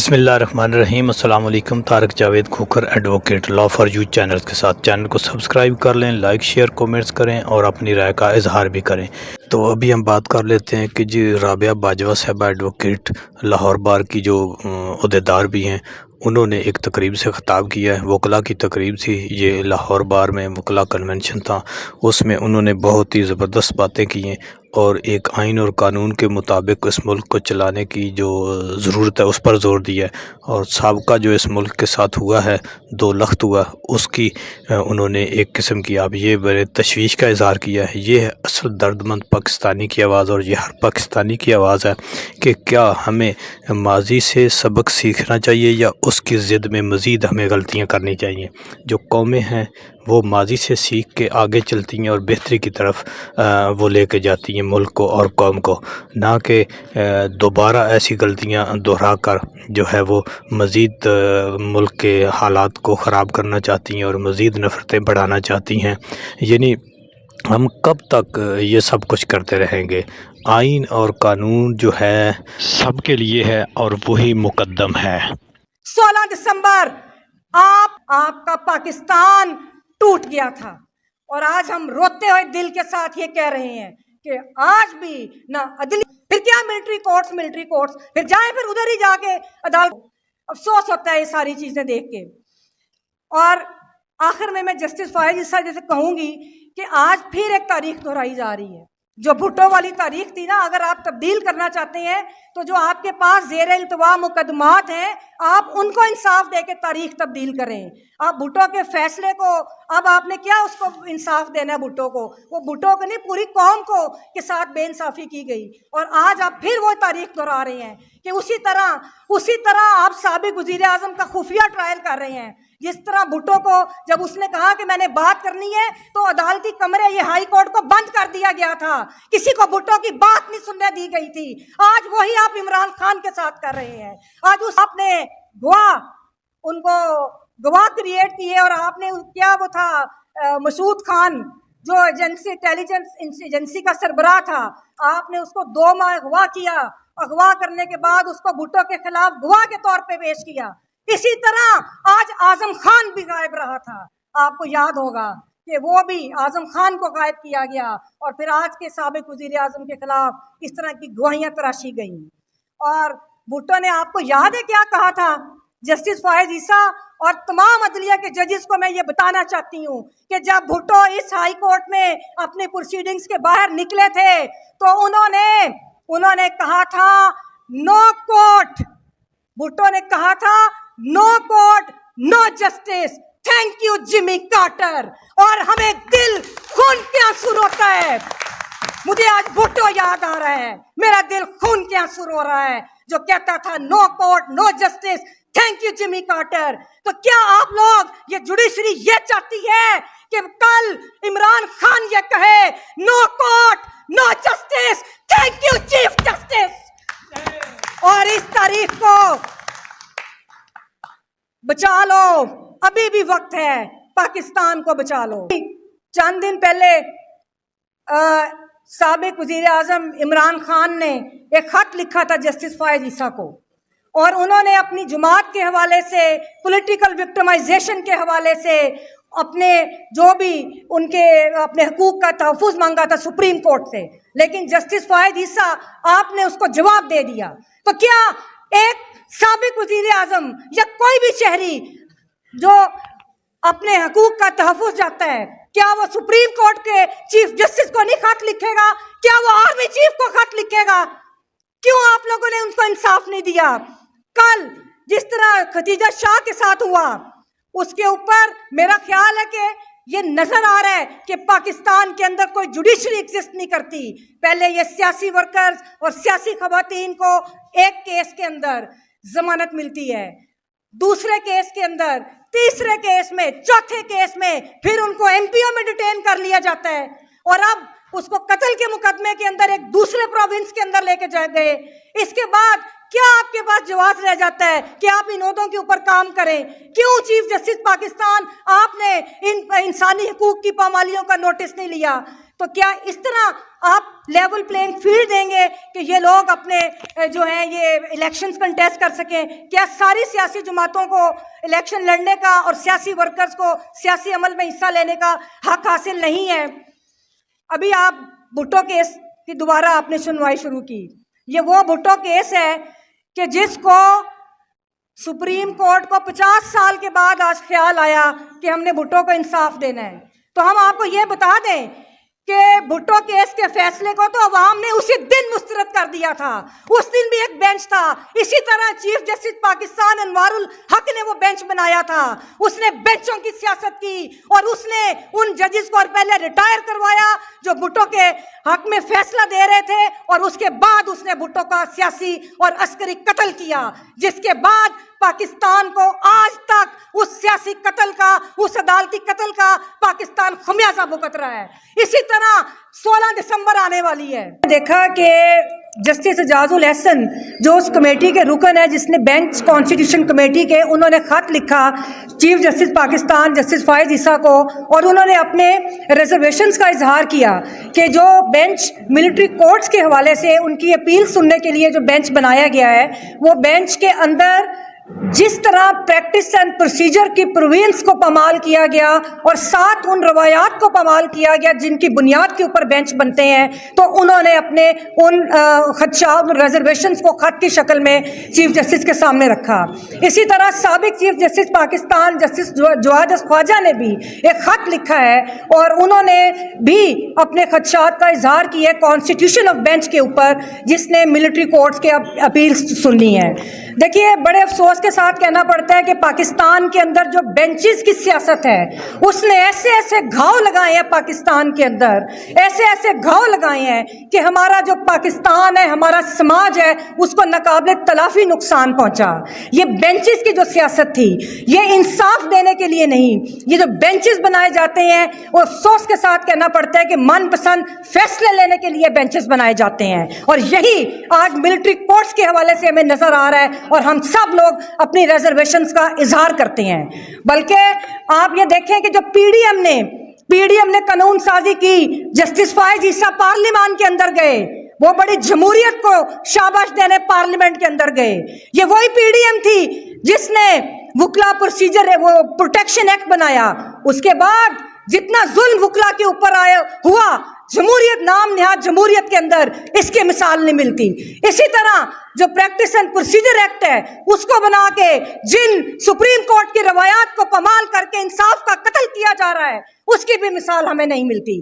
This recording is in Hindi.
बिस्मिल्लाहिर्रहमानिर्रहीम। अस्सलाम वालेकुम। Tariq Javed Khokhar advocate law for you channel के साथ चैनल को सब्सक्राइब कर लें, लाइक शेयर कमेंट्स करें और अपनी राय का इजहार भी करें। तो अभी हम बात कर लेते हैं कि जी राबिया बाजवा साहबा एडवोकेट लाहौर बार की जो अहदेदार भी हैं, उन्होंने एक तकरीब से ख़िताब किया है। वकला की तकरीब थी, ये लाहौर बार में वकला कन्वेंशन था। उसमें उन्होंने बहुत ही ज़बरदस्त बातें की हैं और एक आइन और कानून के मुताबिक इस मुल्क को चलाने की जो ज़रूरत है उस पर ज़ोर दिया है। और साबका जो इस मुल्क के साथ हुआ है, दो लख्त हुआ, उसकी उन्होंने एक किस्म की अब ये बड़े तशवीश का इज़हार किया है। ये है असल दर्दमंद पाकिस्तानी की आवाज़ और ये हर पाकिस्तानी की आवाज़ है कि क्या हमें माजी से सबक सीखना चाहिए या उसकी ज़िद में मज़ीद हमें गलतियाँ करनी चाहिए। जो कौमें हैं वो माजी से सीख के आगे चलती हैं और बेहतरी की तरफ वो लेके जाती हैं मुल्क को और कौम को, ना कि दोबारा ऐसी गलतियां दोहरा कर जो है वो मज़ीद मुल्क के हालात को ख़राब करना चाहती हैं और मज़ीद नफ़रतें बढ़ाना चाहती हैं। यानी हम कब तक ये सब कुछ करते रहेंगे। आइन और कानून जो है सबके लिए है और वही मुकद्दम है। 16 दिसंबर आपका पाकिस्तान टूट गया था और आज हम रोते हुए दिल के साथ ये कह रहे हैं कि आज भी ना अदली, फिर क्या मिलिट्री कोर्ट्स फिर जाए, फिर उधर ही जाके अदालत। अफसोस होता है ये सारी चीजें देख के। और आखिर में मैं जस्टिस फायज ईसा जैसे कहूंगी कि आज फिर एक तारीख दोहराई जा रही है। जो भुट्टो वाली तारीख थी ना, अगर आप तब्दील करना चाहते हैं तो जो आपके पास ज़ेर इल्तवा मुकदमात हैं, आप उनको इंसाफ दे के तारीख तब्दील करें। आप भुट्टो के फैसले को, अब आपने क्या उसको इंसाफ देना है भुट्टो को? वो भुट्टो को नहीं, पूरी कौम को के साथ बेइंसाफ़ी की गई और आज आप फिर वो तारीख दोहरा रहे हैं कि उसी तरह आप साबिक वज़ीर आज़म का खुफिया ट्रायल कर रहे हैं। जिस तरह भुट्टो को जब उसने कहा कि मैंने बात करनी है तो अदालती कमरे, ये हाई कोर्ट को बंद कर दिया गया था, किसी को भुट्टो की बात नहीं सुनने दी गई थी। आज वही आप इमरान खान के साथ कर रहे हैं। आज उस आपने उनको गवाह क्रिएट किए और आपने क्या वो था मसूद खान जो इंटेलिजेंस एजेंसी का सरबराह था, आपने उसको 2 माह अगवा किया। अगवा करने के बाद उसको भुट्टो के खिलाफ गवाह के तौर पे पेश किया। इसी तरह आज आजम खान भी गायब रहा था। आपको याद होगा कि वो भी आजम खान को गायब किया गया और फिर आज के साबिक वजीर आजम के खिलाफ इस तरह की गवाहियां तराशी गई। और भुट्टो ने, आपको याद है क्या कहा था? जस्टिस फायज ईसा और तमाम अदलिया के जजेस को मैं ये बताना चाहती हूँ कि जब भुट्टो इस हाई कोर्ट में अपने प्रोसीडिंग्स के बाहर निकले थे तो उन्होंने कहा था नो कोर्ट। भुट्टो ने कहा था no court no justice, thank you Jimmy Carter. और हमें दिल खून के आंसू रोता है। मुझे आज भुट्टो याद आ रहा है, मेरा दिल खून के आंसू रो रहा है जो कहता था no court no justice, thank you Jimmy Carter. तो क्या आप लोग, ये जुडिशरी ये चाहती है कि कल इमरान खान ये कहे no court no justice, thank you chief justice? और इस तारीख को बचा लो, अभी भी वक्त है, पाकिस्तान को बचा लो। चंद दिन पहले साबिक वजीर आजम इमरान खान ने एक खत लिखा था जस्टिस फायज ईसा को और उन्होंने अपनी जमात के हवाले से, पॉलिटिकल विक्टिमाइजेशन के हवाले से, अपने जो भी उनके अपने हकूक का तहफ़्फ़ुज़ मांगा था सुप्रीम कोर्ट से। लेकिन जस्टिस फायज ईसा, आपने उसको जवाब दे दिया। तो क्या एक साबिक वज़ीर आज़म या कोई भी शहरी जो अपने हकूक का तहफ़्फ़ुज़ चाहता है, क्या वो सुप्रीम कोर्ट के चीफ जस्टिस को नहीं खत लिखेगा? क्या वो आर्मी चीफ को खत लिखेगा? क्यों आप लोगों ने उनको इंसाफ नहीं दिया? कल जिस तरह खतीजा शाह के साथ हुआ, उसके ऊपर मेरा ख्याल है कि ये नजर आ रहा है कि पाकिस्तान के अंदर कोई जुडिशरी एग्जिस्ट नहीं करती। पहले ये सियासी वर्कर्स और सियासी खवातीन को एक केस के अंदर जमानत मिलती है, दूसरे केस के अंदर, तीसरे केस में, चौथे केस में फिर उनको एमपीओ में डिटेन कर लिया जाता है और अब उसको कत्ल के मुकदमे के अंदर एक दूसरे प्रोविंस के अंदर लेके जा गए। इसके बाद क्या आपके पास जवाब रह जाता है कि आप इन ओहदों के ऊपर काम करें? क्यों चीफ जस्टिस पाकिस्तान आपने इन इंसानी हकूक की पामालियों का नोटिस नहीं लिया? तो क्या इस तरह आप लेवल प्लेइंग फील्ड देंगे कि ये लोग अपने जो है ये इलेक्शंस कंटेस्ट कर सकें? क्या सारी सियासी जमातों को इलेक्शन लड़ने का और सियासी वर्कर्स को सियासी अमल में हिस्सा लेने का हक हासिल नहीं है? अभी आप भुट्टो केस की दोबारा आपने सुनवाई शुरू की। ये वो भुट्टो केस है कि जिसको सुप्रीम कोर्ट को 50 साल के बाद आज ख्याल आया कि हमने भुट्टो को इंसाफ देना है। तो हम आपको ये बता दें कि भुट्टो केस के फैसले को तो अवाम ने उसी दिन मुस्तरद कर दिया था। उस दिन भी एक बेंच था। इसी तरह चीफ जस्टिस पाकिस्तान अनवारुल हक ने वो बेंच बनाया था। उसने बेंचों की सियासत की और उसने उन जजेस को पहले रिटायर करवाया जो भुट्टो के हक में फैसला दे रहे थे, और उसके बाद उसने भुट्टो का सियासी और अस्करी कत्ल किया, जिसके बाद पाकिस्तान को आज तक उस सियासी कत्ल का, उस अदालती कत्ल का पाकिस्तान खमियाजा भुगत रहा है। इसी तरह 16 दिसंबर आने वाली है। देखा कि जस्टिस एजाजुल एहसन जो उस कमेटी के रुकन है जिसने बेंच कॉन्स्टिट्यूशन कमेटी के, उन्होंने खत लिखा chief justice Pakistan justice Faez Isa को, और उन्होंने अपने रिजर्वेशंस का इजहार किया कि जो बेंच मिलिट्री कोर्ट्स के हवाले से उनकी अपील सुनने के लिए जो बेंच बनाया गया है, वो बेंच के अंदर जिस तरह प्रैक्टिस एंड प्रोसीजर की प्रोविंस को पामाल किया गया और साथ उन रवायात को पामाल किया गया जिनकी बुनियाद के ऊपर बेंच बनते हैं, तो उन्होंने अपने उन खदशात रिजर्वेशंस को खत की शक्ल में चीफ जस्टिस के सामने रखा। इसी तरह साबिक chief justice Pakistan justice Jawad Khwaja ने भी एक खत लिखा है और उन्होंने भी अपने खदशात का इजहार किया कॉन्स्टिट्यूशन ऑफ बेंच के ऊपर जिसने मिलिट्री कोर्ट्स के अपील सुननी है। देखिए, बड़े अफसोस के साथ कहना पड़ता है कि पाकिस्तान के अंदर जो बेंचेस की सियासत है उसने ऐसे ऐसे घाव लगाए हैं पाकिस्तान के अंदर, ऐसे ऐसे घाव लगाए हैं कि हमारा जो पाकिस्तान है, हमारा समाज है, उसको नाकाबिले तलाफी नुकसान पहुंचा। ये बेंचेस की जो सियासत थी, ये इंसाफ देने के लिए नहीं, ये जो बेंचेस बनाए जाते हैं वो अफसोस के साथ कहना पड़ता है कि मनपसंद फैसले लेने के लिए बेंचेस बनाए जाते हैं। और यही आज मिलिट्री कोर्ट्स के हवाले से हमें नजर आ रहा है और हम सब लोग अपनी रिजर्वेशंस का इजहार करते हैं। बल्कि आप ये देखें कि जो पीडीएम ने कानून साजी की, जस्टिस फायद ईसा पार्लियामान के अंदर गए, वो बड़ी जमहूरियत को शाबाश देने पार्लियामेंट के अंदर गए। ये वही पीडीएम थी जिसने वुकला प्रोसीजर वो प्रोटेक्शन एक्ट बनाया। उसके बाद जितना जुल्म वुकला के ऊपर हुआ, जमहूरियत नाम निहाद जमहूरियत के अंदर इसकी मिसाल नहीं मिलती। इसी तरह जो प्रैक्टिस एंड प्रोसीजर एक्ट है उसको बना के जिन सुप्रीम कोर्ट की रवायात को पमाल करके इंसाफ का कत्ल किया जा रहा है, उसकी भी मिसाल हमें नहीं मिलती।